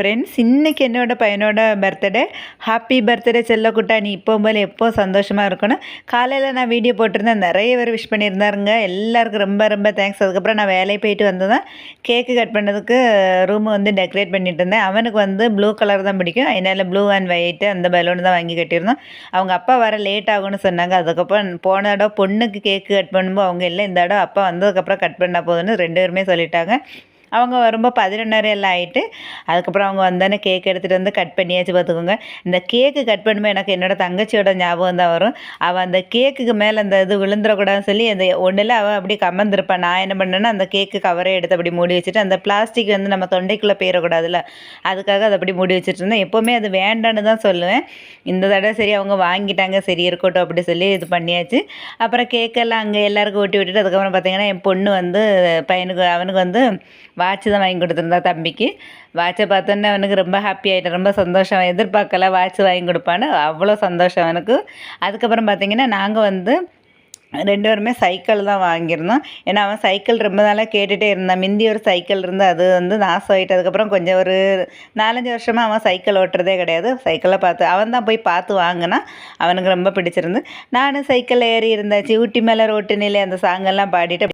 Friends, இன்றைக்கி என்னோட பையனோட பர்த்டே. ஹாப்பி பர்த்டே செல்லக்குட்டா, நீ இப்போ போல் எப்போ சந்தோஷமாக இருக்கணும். காலையில் நான் வீடியோ போட்டிருந்தேன், நிறைய பேர் விஷ் பண்ணியிருந்தாருங்க. எல்லாருக்கும் ரொம்ப ரொம்ப தேங்க்ஸ். அதுக்கப்புறம் நான் வேலையை போயிட்டு வந்து தான் கேக்கு கட் பண்ணதுக்கு ரூமை வந்து டெக்கரேட் பண்ணிட்டு இருந்தேன். அவனுக்கு வந்து ப்ளூ கலர் தான் பிடிக்கும், அதனால் ப்ளூ அண்ட் ஒயிட்டு அந்த பலூன் தான் வாங்கி கட்டியிருந்தோம். அவங்க அப்பா வர லேட் ஆகும்னு சொன்னாங்க. அதுக்கப்புறம் போன தடவை பொண்ணுக்கு கேக்கு கட் பண்ணும்போது அவங்க இல்லை, இந்த தடவை அப்பா வந்ததுக்கப்புறம் கட் பண்ணால் போதுன்னு 2 பேருமே சொல்லிட்டாங்க. அவங்க வரும்போது 11:30 எல்லாம் ஆகிட்டு, அதுக்கப்புறம் அவங்க வந்தோடனே கேக் எடுத்துகிட்டு வந்து கட் பண்ணியாச்சு பார்த்துக்கோங்க. இந்த கேக்கு கட் பண்ணும்போது எனக்கு என்னோடய தங்கச்சியோட ஞாபகம் தான் வரும். அவள் அந்த கேக்குக்கு மேலே அந்த இது விழுந்துடக்கூடாதுன்னு சொல்லி அந்த ஒன்றில் அவள் அப்படி கமர்ந்திருப்பாள். நான் என்ன பண்ணேன்னா, அந்த கேக்கு கவரே எடுத்து அப்படி மூடி வச்சுட்டு, அந்த பிளாஸ்டிக் வந்து நம்ம தொண்டைக்குள்ளே போயிடக்கூடாதுல்ல, அதுக்காக அதை அப்படி மூடி வச்சுட்டு இருந்தேன். எப்போவுமே அது வேண்டான்னு தான் சொல்லுவேன். இந்த தடவை சரி அவங்க வாங்கிட்டாங்க, சரி இருக்கட்டும் அப்படி சொல்லி இது பண்ணியாச்சு. அப்புறம் கேக்கெல்லாம் அங்கே எல்லாருக்கும் ஊட்டி விட்டுட்டு, அதுக்கப்புறம் பார்த்திங்கன்னா என் பொண்ணு வந்து அவனுக்கு வந்து வாட்ச் தான் வாங்கி கொடுத்துருந்தா தம்பிக்கு. வாட்சை பார்த்தோன்னே அவனுக்கு ரொம்ப ஹாப்பி ஆகிட்டான், ரொம்ப சந்தோஷம். எதிர்பார்க்கல வாட்ச் வாங்கி கொடுப்பான்னு, அவ்வளோ சந்தோஷம் அவனுக்கு. அதுக்கப்புறம் பார்த்திங்கன்னா நாங்கள் வந்து 2 பேருமே சைக்கிள் தான் வாங்கியிருந்தோம். ஏன்னா அவன் சைக்கிள் ரொம்ப நாளாக கேட்டுகிட்டே இருந்தான். முந்தி ஒரு சைக்கிள் இருந்து அது வந்து நாசமாயிட்டு, அதுக்கப்புறம் கொஞ்சம் ஒரு 4-5 வருஷமாக அவன் சைக்கிள் ஓட்டுறதே கிடையாது. சைக்கிளை பார்த்து அவன் தான் போய் பார்த்து வாங்கினான். அவனுக்கு ரொம்ப பிடிச்சிருந்து. நானும் சைக்கிளில் ஏறி இருந்தாச்சு. ஊட்டி மேலே ரோட்டு நிலை அந்த சாங்கெல்லாம் பாடிட்டு